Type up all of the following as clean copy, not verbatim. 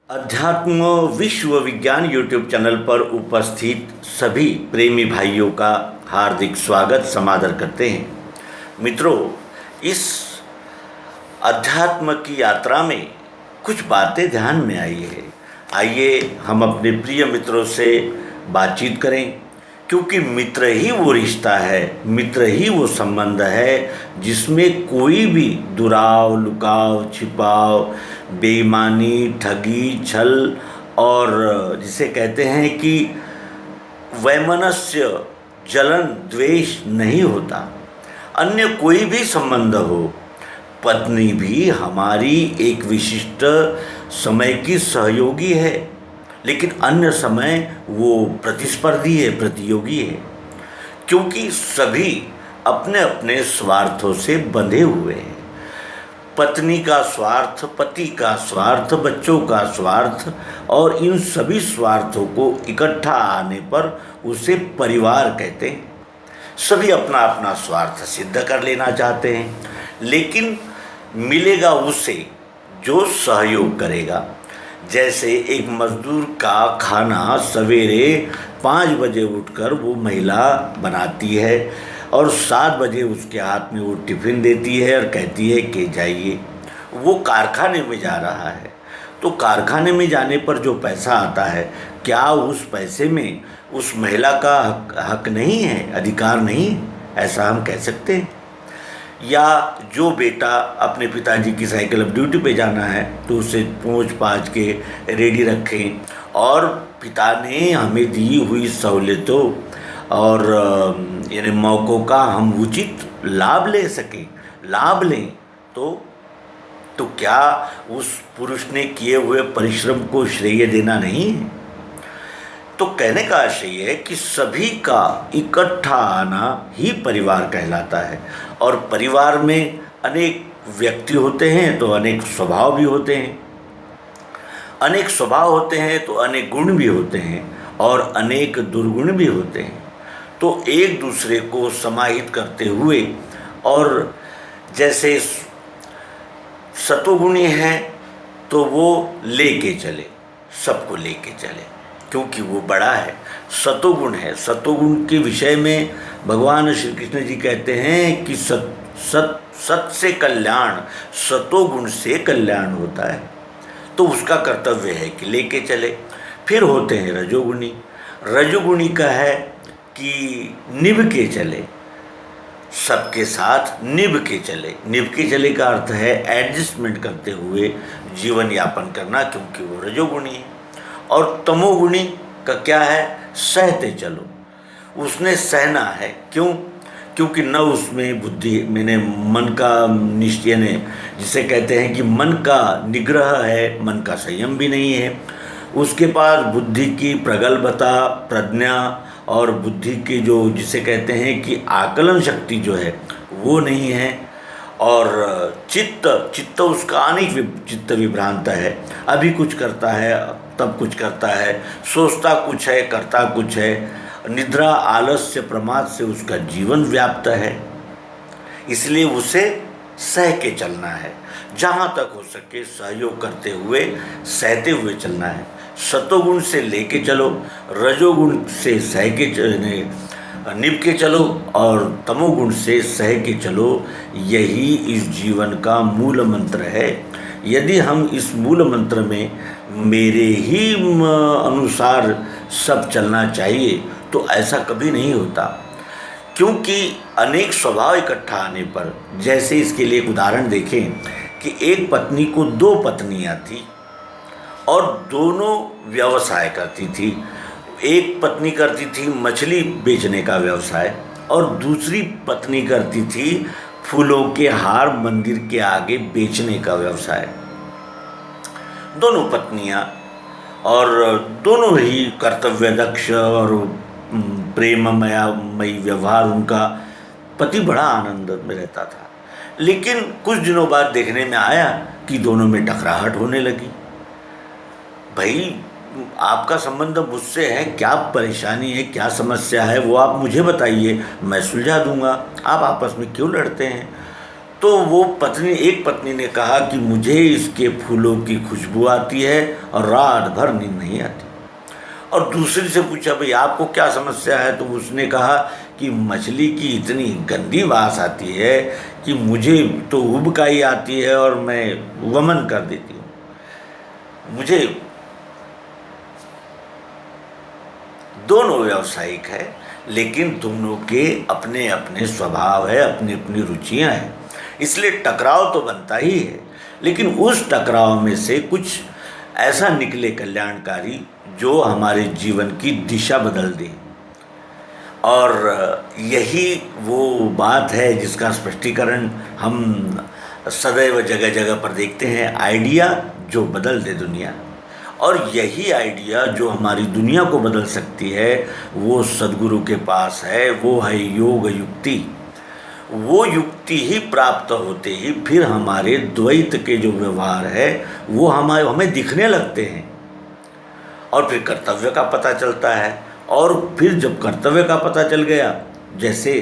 अध्यात्म विश्व विज्ञान यूट्यूब चैनल पर उपस्थित सभी प्रेमी भाइयों का हार्दिक स्वागत समादर करते हैं। मित्रों, इस अध्यात्म की यात्रा में कुछ बातें ध्यान में आई है। आइए हम अपने प्रिय मित्रों से बातचीत करें, क्योंकि मित्र ही वो रिश्ता है, मित्र ही वो संबंध है जिसमें कोई भी दुराव, लुकाव, छिपाव, बेईमानी, ठगी, छल और जिसे कहते हैं कि वैमनस्य, जलन, द्वेष नहीं होता। अन्य कोई भी संबंध हो, पत्नी भी हमारी एक विशिष्ट समय की सहयोगी है, लेकिन अन्य समय वो प्रतिस्पर्धी है, प्रतियोगी है, क्योंकि सभी अपने अपने स्वार्थों से बंधे हुए हैं। पत्नी का स्वार्थ, पति का स्वार्थ, बच्चों का स्वार्थ, और इन सभी स्वार्थों को इकट्ठा आने पर उसे परिवार कहते हैं। सभी अपना अपना स्वार्थ सिद्ध कर लेना चाहते हैं, लेकिन मिलेगा उसे जो सहयोग करेगा। जैसे एक मजदूर का खाना सवेरे 5 बजे उठकर वो महिला बनाती है और 7 बजे उसके हाथ में वो टिफ़िन देती है और कहती है कि जाइए। वो कारखाने में जा रहा है, तो कारखाने में जाने पर जो पैसा आता है, क्या उस पैसे में उस महिला का हक नहीं है, अधिकार नहीं है? ऐसा हम कह सकते हैं। या जो बेटा अपने पिताजी की साइकिल अब ड्यूटी पे जाना है तो उसे पोंछ पाछ के रेडी रखें, और पिता ने हमें दी हुई सहूलियतों और यानी मौक़ों का हम उचित लाभ ले सकें, लाभ लें, तो क्या उस पुरुष ने किए हुए परिश्रम को श्रेय देना नहीं है? तो कहने का आशय है कि सभी का इकट्ठा आना ही परिवार कहलाता है, और परिवार में अनेक व्यक्ति होते हैं तो अनेक स्वभाव भी होते हैं, अनेक स्वभाव होते हैं तो अनेक गुण भी होते हैं, और अनेक दुर्गुण भी होते हैं। तो एक दूसरे को समाहित करते हुए, और जैसे सतोगुणी है तो वो लेके चले, सबको लेके चले, क्योंकि वो बड़ा है, सतोगुण है। सतोगुण के विषय में भगवान श्री कृष्ण जी कहते हैं कि सत से कल्याण, सतोगुण से कल्याण होता है। तो उसका कर्तव्य है कि लेके चले। फिर होते हैं रजोगुणी। रजोगुणी का है कि निभ के चले, सबके साथ निभ के चले। निभ के चले का अर्थ है एडजस्टमेंट करते हुए जीवन यापन करना, क्योंकि वो रजोगुणी है। और तमोगुणी का क्या है? सहते चलो, उसने सहना है। क्यों? क्योंकि न उसमें बुद्धि, मैंने मन का निश्चय ने, जिसे कहते हैं कि मन का निग्रह है, मन का संयम भी नहीं है, उसके पास बुद्धि की प्रगल्भता, प्रज्ञा और बुद्धि की जो जिसे कहते हैं कि आकलन शक्ति जो है वो नहीं है। और चित्त उसका अनेक चित्त विभ्रांत है, अभी कुछ करता है, तब कुछ करता है, सोचता कुछ है, करता कुछ है। निद्रा, आलस्य, प्रमाद से उसका जीवन व्याप्त है, इसलिए उसे सह के चलना है। जहाँ तक हो सके सहयोग करते हुए, सहते हुए चलना है। सतोगुण से लेके चलो, रजोगुण से सह के निभ के चलो, और तमोगुण से सह के चलो। यही इस जीवन का मूल मंत्र है। यदि हम इस मूल मंत्र में मेरे ही अनुसार सब चलना चाहिए तो ऐसा कभी नहीं होता, क्योंकि अनेक स्वभाव इकट्ठा आने पर, जैसे इसके लिए एक उदाहरण देखें कि एक पत्नी को 2 पत्नियां थी और दोनों व्यवसाय करती थी। एक पत्नी करती थी मछली बेचने का व्यवसाय, और दूसरी पत्नी करती थी फूलों के हार मंदिर के आगे बेचने का व्यवसाय। दोनों पत्नियां, और दोनों ही कर्तव्यदक्ष और प्रेममयी व्यवहार उनका। पति बड़ा आनंद में रहता था, लेकिन कुछ दिनों बाद देखने में आया कि दोनों में टकराहट होने लगी। भाई, आपका संबंध मुझसे है, क्या परेशानी है, क्या समस्या है, वो आप मुझे बताइए, मैं सुलझा दूंगा, आप आपस में क्यों लड़ते हैं? तो वो एक पत्नी ने कहा कि मुझे इसके फूलों की खुशबू आती है और रात भर नींद नहीं आती। और दूसरी से पूछा, भाई आपको क्या समस्या है? तो उसने कहा कि मछली की इतनी गंदी वास आती है कि मुझे तो उबकाई आती है और मैं वमन कर देती हूँ। मुझे दोनों व्यावसायिक है, लेकिन दोनों के अपने अपने स्वभाव है, अपनी अपनी रुचियाँ हैं, इसलिए टकराव तो बनता ही है। लेकिन उस टकराव में से कुछ ऐसा निकले कल्याणकारी जो हमारे जीवन की दिशा बदल दे। और यही वो बात है जिसका स्पष्टीकरण हम सदैव जगह जगह पर देखते हैं, आइडिया जो बदल दे दुनिया। और यही आइडिया जो हमारी दुनिया को बदल सकती है वो सद्गुरु के पास है, वो है योग युक्ति। वो युक्ति ही प्राप्त होते ही फिर हमारे द्वैत के जो व्यवहार है वो हमें दिखने लगते हैं, और फिर कर्तव्य का पता चलता है। और फिर जब कर्तव्य का पता चल गया, जैसे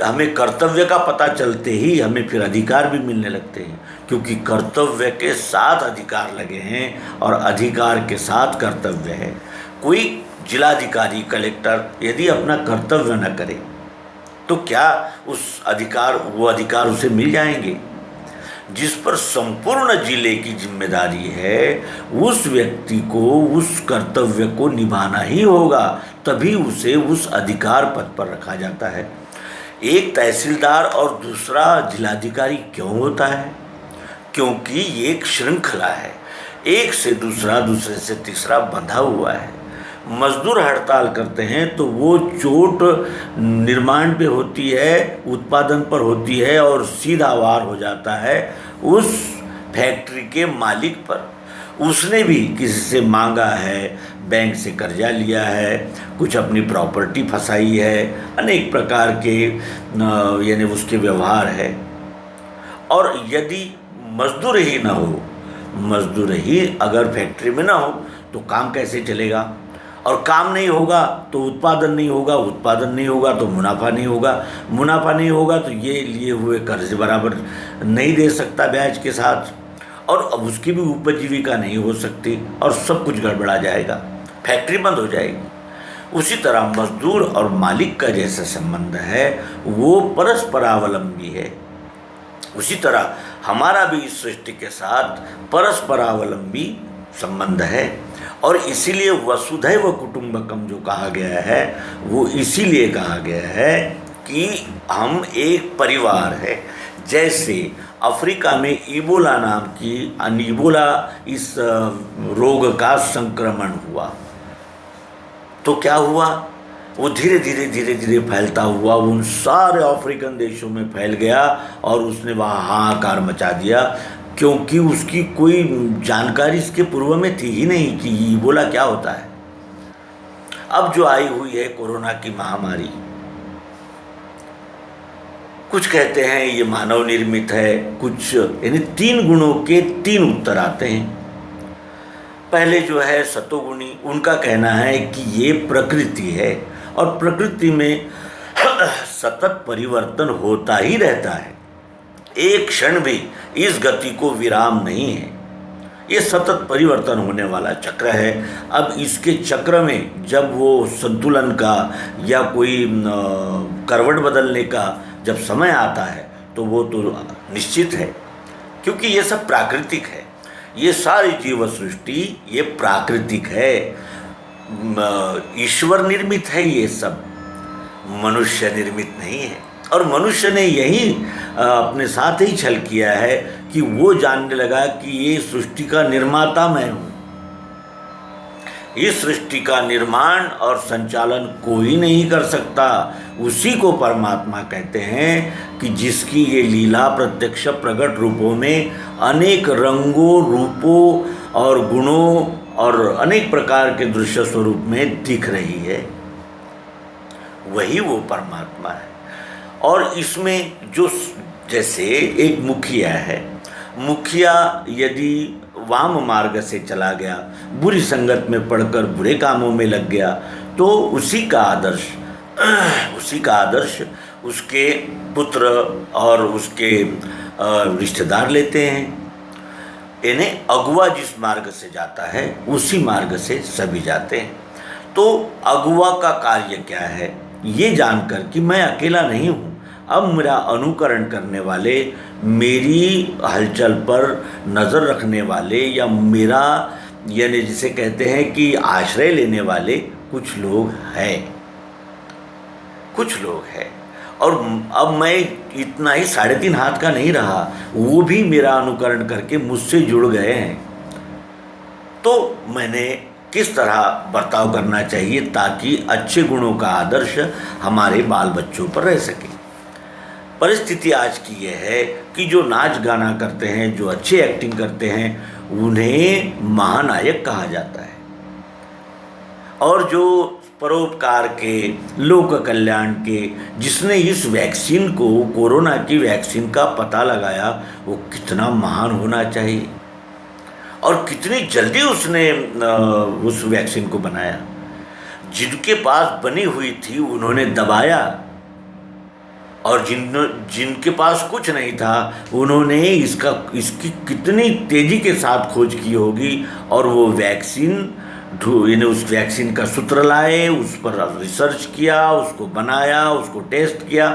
हमें कर्तव्य का पता चलते ही हमें फिर अधिकार भी मिलने लगते हैं, क्योंकि कर्तव्य के साथ अधिकार लगे हैं और अधिकार के साथ कर्तव्य है। कोई जिलाधिकारी, कलेक्टर यदि अपना कर्तव्य न करे तो क्या वो अधिकार उसे मिल जाएंगे? जिस पर संपूर्ण जिले की जिम्मेदारी है उस व्यक्ति को उस कर्तव्य को निभाना ही होगा, तभी उसे उस अधिकार पद पर रखा जाता है। एक तहसीलदार और दूसरा जिलाधिकारी क्यों होता है? क्योंकि ये एक श्रृंखला है, एक से दूसरा, दूसरे से तीसरा बंधा हुआ है। मजदूर हड़ताल करते हैं तो वो चोट निर्माण पे होती है, उत्पादन पर होती है, और सीधा वार हो जाता है उस फैक्ट्री के मालिक पर। उसने भी किसी से मांगा है, बैंक से कर्जा लिया है, कुछ अपनी प्रॉपर्टी फंसाई है, अनेक प्रकार के यानी उसके व्यवहार है। और यदि मजदूर ही ना हो, मजदूर ही अगर फैक्ट्री में ना हो तो काम कैसे चलेगा? और काम नहीं होगा तो उत्पादन नहीं होगा, उत्पादन नहीं होगा तो मुनाफा नहीं होगा, मुनाफा नहीं होगा तो ये लिए हुए कर्ज बराबर नहीं दे सकता ब्याज के साथ, और अब उसकी भी उपजीविका नहीं हो सकती और सब कुछ गड़बड़ा जाएगा, फैक्ट्री बंद हो जाएगी। उसी तरह मजदूर और मालिक का जैसा संबंध है वो परस्परावलंबी है, उसी तरह हमारा भी इस सृष्टि के साथ परस्परावलंबी संबंध है। और इसीलिए वसुधैव कुटुंबकम जो कहा गया है वो इसीलिए कहा गया है कि हम एक परिवार है। जैसे अफ्रीका में इबोला नाम की इबोला इस रोग का संक्रमण हुआ तो क्या हुआ, वो धीरे धीरे फैलता हुआ उन सारे अफ्रीकन देशों में फैल गया और उसने वहाँ हाहाकार मचा दिया, क्योंकि उसकी कोई जानकारी इसके पूर्व में थी ही नहीं कि इबोला क्या होता है। अब जो आई हुई है कोरोना की महामारी, कुछ कहते हैं ये मानव निर्मित है, कुछ यानी 3 गुणों के 3 उत्तर आते हैं। पहले जो है सतोगुणी, उनका कहना है कि ये प्रकृति है और प्रकृति में सतत परिवर्तन होता ही रहता है, एक क्षण भी इस गति को विराम नहीं है, ये सतत परिवर्तन होने वाला चक्र है। अब इसके चक्र में जब वो संतुलन का या कोई करवट बदलने का जब समय आता है तो वो तो निश्चित है, क्योंकि ये सब प्राकृतिक है, ये सारी जीव सृष्टि ये प्राकृतिक है, ईश्वर निर्मित है, ये सब मनुष्य निर्मित नहीं है। और मनुष्य ने यही अपने साथ ही छल किया है कि वो जानने लगा कि ये सृष्टि का निर्माता मैं हूँ, इस सृष्टि का निर्माण और संचालन कोई नहीं कर सकता, उसी को परमात्मा कहते हैं कि जिसकी ये लीला प्रत्यक्ष प्रकट रूपों में अनेक रंगों, रूपों और गुणों और अनेक प्रकार के दृश्य स्वरूप में दिख रही है, वही वो परमात्मा है। और इसमें जो जैसे एक मुखिया है, मुखिया यदि वाम मार्ग से चला गया, बुरी संगत में पड़कर बुरे कामों में लग गया, तो उसी का आदर्श उसके पुत्र और उसके रिश्तेदार लेते हैं। इन्हें अगुआ जिस मार्ग से जाता है उसी मार्ग से सभी जाते हैं। तो अगुआ का कार्य क्या है, ये जानकर कि मैं अकेला नहीं हूँ, अब मेरा अनुकरण करने वाले, मेरी हलचल पर नज़र रखने वाले, या मेरा यानी जिसे कहते हैं कि आश्रय लेने वाले कुछ लोग हैं, कुछ लोग हैं। और अब मैं इतना ही 3.5 हाथ का नहीं रहा, वो भी मेरा अनुकरण करके मुझसे जुड़ गए हैं। तो मैंने किस तरह बर्ताव करना चाहिए ताकि अच्छे गुणों का आदर्श हमारे बाल बच्चों पर रह सके। परिस्थिति आज की यह है कि जो नाच गाना करते हैं, जो अच्छे एक्टिंग करते हैं, उन्हें महानायक कहा जाता है, और जो परोपकार के, लोक कल्याण के, जिसने इस वैक्सीन को, कोरोना की वैक्सीन का पता लगाया, वो कितना महान होना चाहिए, और कितनी जल्दी उसने उस वैक्सीन को बनाया। जिनके पास बनी हुई थी उन्होंने दबाया, और जिनके पास कुछ नहीं था उन्होंने इसकी कितनी तेज़ी के साथ खोज की होगी, और वो वैक्सीन उस वैक्सीन का सूत्र लाए, उस पर रिसर्च किया, उसको बनाया, उसको टेस्ट किया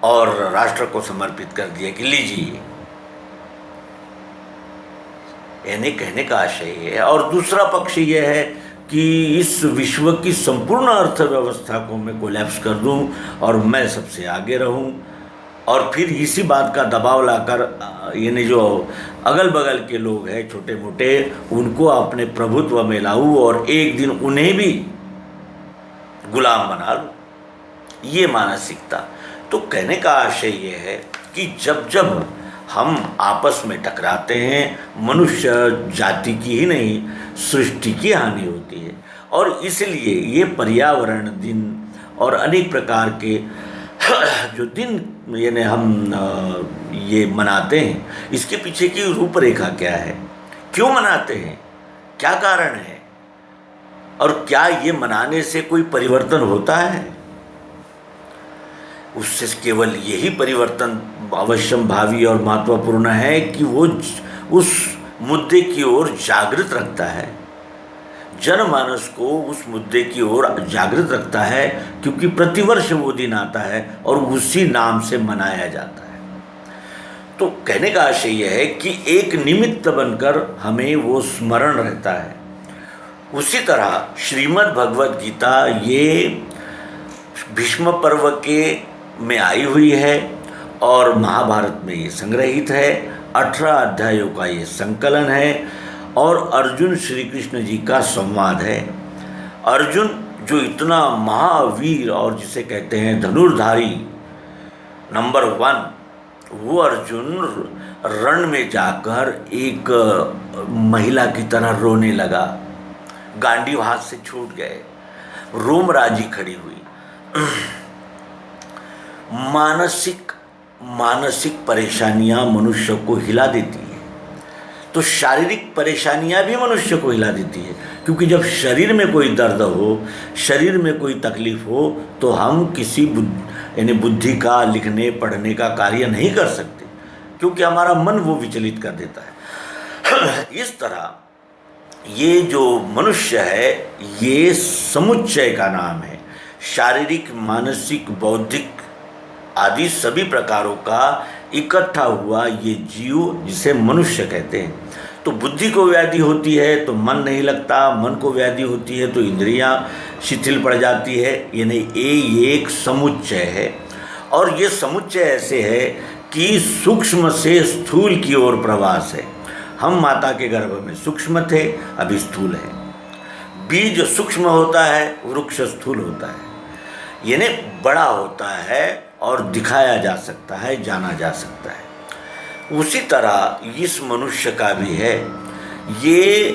और राष्ट्र को समर्पित कर दिया कि लीजिए। इन्हें कहने का आशय है। और दूसरा पक्ष यह है कि इस विश्व की संपूर्ण अर्थव्यवस्था को मैं कोलैप्स कर दूं और मैं सबसे आगे रहूं, और फिर इसी बात का दबाव लाकर यानी जो अगल बगल के लोग हैं छोटे मोटे, उनको अपने प्रभुत्व में लाऊं और एक दिन उन्हें भी गुलाम बना लूं। ये मानसिकता। तो कहने का आशय ये है कि जब जब हम आपस में टकराते हैं, मनुष्य जाति की ही नहीं सृष्टि की हानि होती है। और इसलिए ये पर्यावरण दिन और अनेक प्रकार के जो दिन यानी हम ये मनाते हैं, इसके पीछे की रूपरेखा क्या है, क्यों मनाते हैं, क्या कारण है, और क्या ये मनाने से कोई परिवर्तन होता है? उससे केवल यही परिवर्तन अवश्यम भावी और महत्वपूर्ण है कि वो उस मुद्दे की ओर जागृत रखता है, जनमानस को उस मुद्दे की ओर जागृत रखता है, क्योंकि प्रतिवर्ष वो दिन आता है और उसी नाम से मनाया जाता है। तो कहने का आशय यह है कि एक निमित्त बनकर हमें वो स्मरण रहता है। उसी तरह श्रीमद् भगवद गीता ये भीष्म पर्व के में आई हुई है और महाभारत में ये संग्रहित है। 18 अध्यायों का ये संकलन है और अर्जुन श्री कृष्ण जी का संवाद है। अर्जुन जो इतना महावीर और जिसे कहते हैं धनुर्धारी नंबर 1, वो अर्जुन रण में जाकर एक महिला की तरह रोने लगा, गांडीव हाथ से छूट गए, रोमराजी खड़ी हुई। मानसिक परेशानियां मनुष्य को हिला देती है, तो शारीरिक परेशानियां भी मनुष्य को हिला देती है, क्योंकि जब शरीर में कोई दर्द हो, शरीर में कोई तकलीफ हो, तो हम किसी यानी बुद्धि का लिखने पढ़ने का कार्य नहीं कर सकते, क्योंकि हमारा मन वो विचलित कर देता है। इस तरह ये जो मनुष्य है ये समुच्चय का नाम है, शारीरिक, मानसिक, बौद्धिक आदि सभी प्रकारों का इकट्ठा हुआ ये जीव जिसे मनुष्य कहते हैं। तो बुद्धि को व्याधि होती है तो मन नहीं लगता, मन को व्याधि होती है तो इंद्रियां शिथिल पड़ जाती है, यानी ये एक समुच्चय है। और ये समुच्चय ऐसे है कि सूक्ष्म से स्थूल की ओर प्रवास है। हम माता के गर्भ में सूक्ष्म थे, अभी स्थूल है। बीज सूक्ष्म होता है, वृक्ष स्थूल होता है, यानी बड़ा होता है और दिखाया जा सकता है, जाना जा सकता है। उसी तरह इस मनुष्य का भी है, ये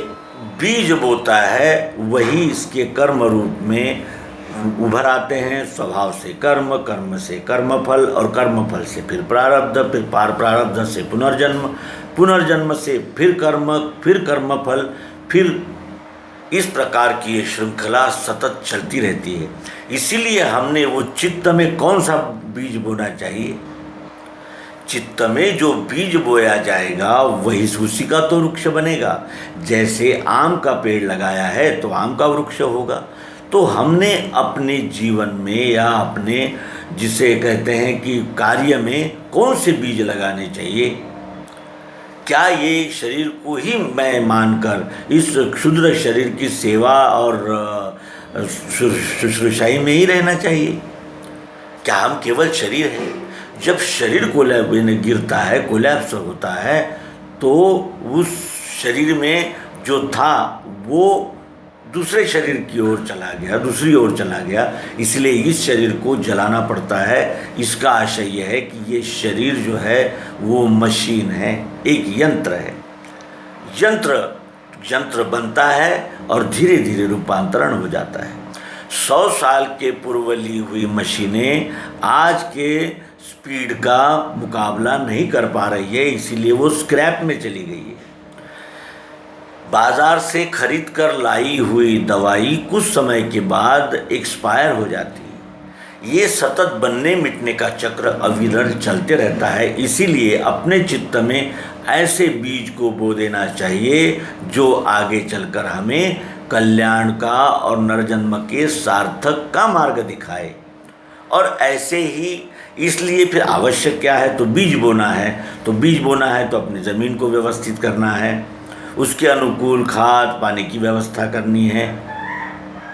बीज बोता है, वही इसके कर्म रूप में उभर आते हैं। स्वभाव से कर्म, कर्म से कर्मफल, और कर्मफल से फिर प्रारब्ध, फिर प्रारब्ध से पुनर्जन्म, पुनर्जन्म से फिर कर्म, फिर कर्मफल, फिर इस प्रकार की ये श्रृंखला सतत चलती रहती है। इसीलिए हमने वो चित्त में कौन सा बीज बोना चाहिए, चित्त में जो बीज बोया जाएगा वही उसी का तो वृक्ष बनेगा। जैसे आम का पेड़ लगाया है तो आम का वृक्ष होगा। तो हमने अपने जीवन में या अपने जिसे कहते हैं कि कार्य में कौन से बीज लगाने चाहिए। क्या ये शरीर को ही मैं मानकर इस क्षुद्र शरीर की सेवा और शुश्रूषाई में ही रहना चाहिए? क्या हम केवल शरीर हैं? जब शरीर गिरता है, कोलैप्स होता है, तो उस शरीर में जो था वो दूसरे शरीर की ओर चला गया, दूसरी ओर चला गया। इसलिए इस शरीर को जलाना पड़ता है। इसका आशय यह है कि ये शरीर जो है वो मशीन है, एक यंत्र है। यंत्र बनता है और धीरे धीरे रूपांतरण हो जाता है। 100 साल के पूर्व ली हुई मशीनें आज के स्पीड का मुकाबला नहीं कर पा रही है, इसीलिए वो स्क्रैप में चली गई है। बाजार से खरीद कर लाई हुई दवाई कुछ समय के बाद एक्सपायर हो जाती है। ये सतत बनने मिटने का चक्र अविरल चलते रहता है। इसीलिए अपने चित्त में ऐसे बीज को बो देना चाहिए जो आगे चलकर हमें कल्याण का और नरजन्म के सार्थक का मार्ग दिखाए। और ऐसे ही इसलिए फिर आवश्यक क्या है, तो बीज बोना है। तो बीज बोना है तो अपनी ज़मीन को व्यवस्थित करना है, उसके अनुकूल खाद पानी की व्यवस्था करनी है।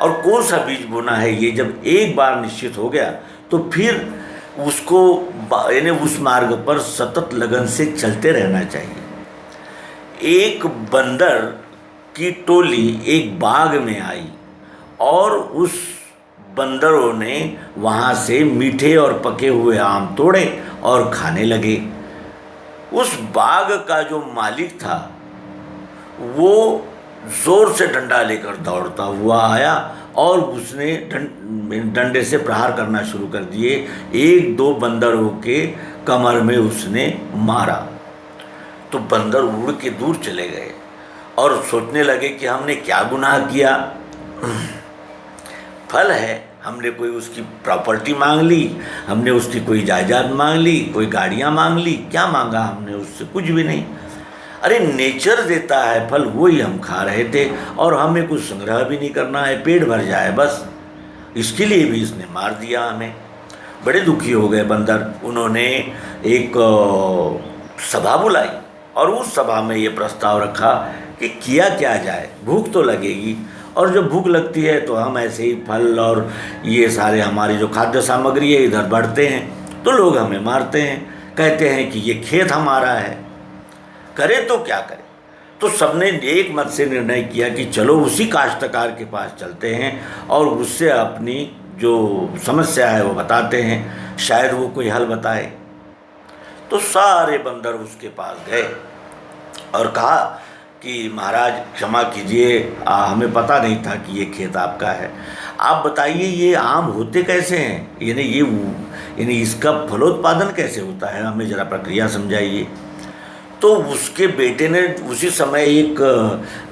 और कौन सा बीज बोना है ये जब एक बार निश्चित हो गया तो फिर उसको यानी उस मार्ग पर सतत लगन से चलते रहना चाहिए। एक बंदर की टोली एक बाग में आई और उस बंदरों ने वहाँ से मीठे और पके हुए आम तोड़े और खाने लगे। उस बाग का जो मालिक था वो ज़ोर से डंडा लेकर दौड़ता हुआ आया और उसने डंडे से प्रहार करना शुरू कर दिए। एक दो बंदरों के कमर में उसने मारा तो बंदर उड़ के दूर चले गए और सोचने लगे कि हमने क्या गुनाह किया। फल है, हमने कोई उसकी प्रॉपर्टी मांग ली, हमने उसकी कोई जायदाद मांग ली, कोई गाड़ियाँ मांग ली, क्या मांगा हमने उससे? कुछ भी नहीं। अरे नेचर देता है फल, वही हम खा रहे थे और हमें कुछ संग्रह भी नहीं करना है, पेट भर जाए बस, इसके लिए भी इसने मार दिया हमें। बड़े दुखी हो गए बंदर। उन्होंने एक सभा बुलाई और उस सभा में ये प्रस्ताव रखा कि किया क्या जाए, भूख तो लगेगी और जब भूख लगती है तो हम ऐसे ही फल और ये सारे हमारी जो खाद्य सामग्री है इधर बढ़ते हैं तो लोग हमें मारते हैं, कहते हैं कि ये खेत हमारा है, करें तो क्या करें। तो सबने एक मत से निर्णय किया कि चलो उसी काश्तकार के पास चलते हैं और उससे अपनी जो समस्या है वो बताते हैं, शायद वो कोई हल बताए। तो सारे बंदर उसके पास गए और कहा कि महाराज क्षमा कीजिए, हमें पता नहीं था कि ये खेत आपका है, आप बताइए ये आम होते कैसे हैं, यानी इसका फलोत्पादन कैसे होता है, हमें ज़रा प्रक्रिया समझाइए। तो उसके बेटे ने उसी समय एक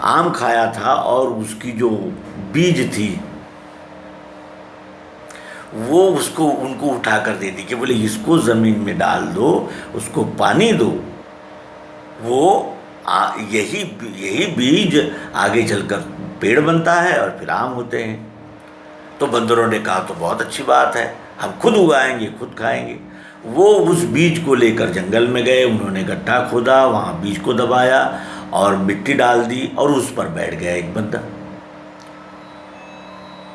आम खाया था और उसकी जो बीज थी वो उनको उठा कर दे दी कि बोले इसको ज़मीन में डाल दो, उसको पानी दो, वो यही बीज आगे चलकर पेड़ बनता है और फिर आम होते हैं। तो बंदरों ने कहा तो बहुत अच्छी बात है, हम खुद उगाएंगे, खुद खाएंगे। वो उस बीज को लेकर जंगल में गए, उन्होंने गड्ढा खोदा, वहाँ बीज को दबाया और मिट्टी डाल दी और उस पर बैठ गया एक बंदर।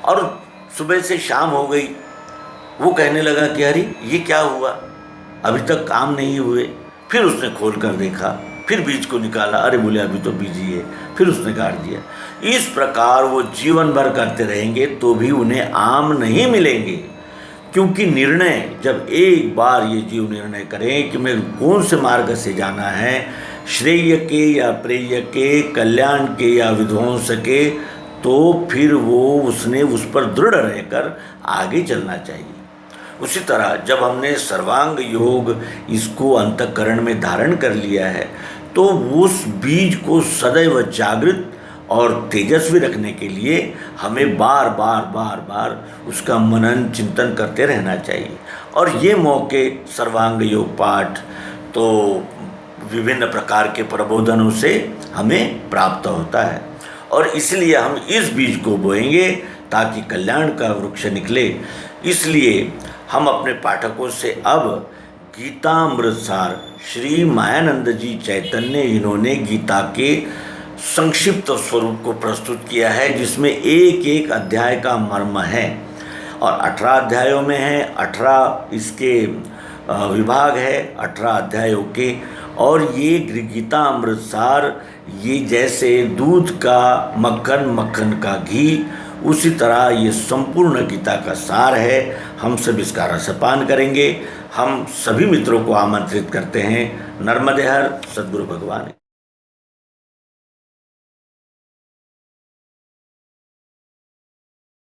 और सुबह से शाम हो गई, वो कहने लगा कि अरे ये क्या हुआ, अभी तक काम नहीं हुए। फिर उसने खोल कर देखा, फिर बीज को निकाला, अरे बोले अभी तो बीज ही है, फिर उसने गाड़ दिया। इस प्रकार वो जीवन भर करते रहेंगे तो भी उन्हें आम नहीं मिलेंगे, क्योंकि निर्णय जब एक बार ये जीव निर्णय करें कि मैं कौन से मार्ग से जाना है, श्रेय के या प्रेय के, कल्याण के या विध्वंस के, तो फिर उसने उस पर दृढ़ रहकर आगे चलना चाहिए। उसी तरह जब हमने सर्वांग योग इसको अंतःकरण में धारण कर लिया है तो उस बीज को सदैव जागृत और तेजस्वी रखने के लिए हमें बार बार बार बार उसका मनन चिंतन करते रहना चाहिए। और ये मौके सर्वांग योग पाठ तो विभिन्न प्रकार के प्रबोधनों से हमें प्राप्त होता है, और इसलिए हम इस बीज को बोएंगे ताकि कल्याण का वृक्ष निकले। इसलिए हम अपने पाठकों से अब गीतामृतसार श्री मायानंद जी चैतन्य, इन्होंने गीता के संक्षिप्त स्वरूप को प्रस्तुत किया है, जिसमें एक एक अध्याय का मर्म है, और 18 अध्यायों में है, 18 इसके विभाग है, 18 अध्यायों के। और ये गीता अमृतसार, ये जैसे दूध का मक्खन, मक्खन का घी, उसी तरह ये संपूर्ण गीता का सार है। हम सब इसका रसपान करेंगे। हम सभी मित्रों को आमंत्रित करते हैं। नर्मदे हर सद्गुरु भगवान।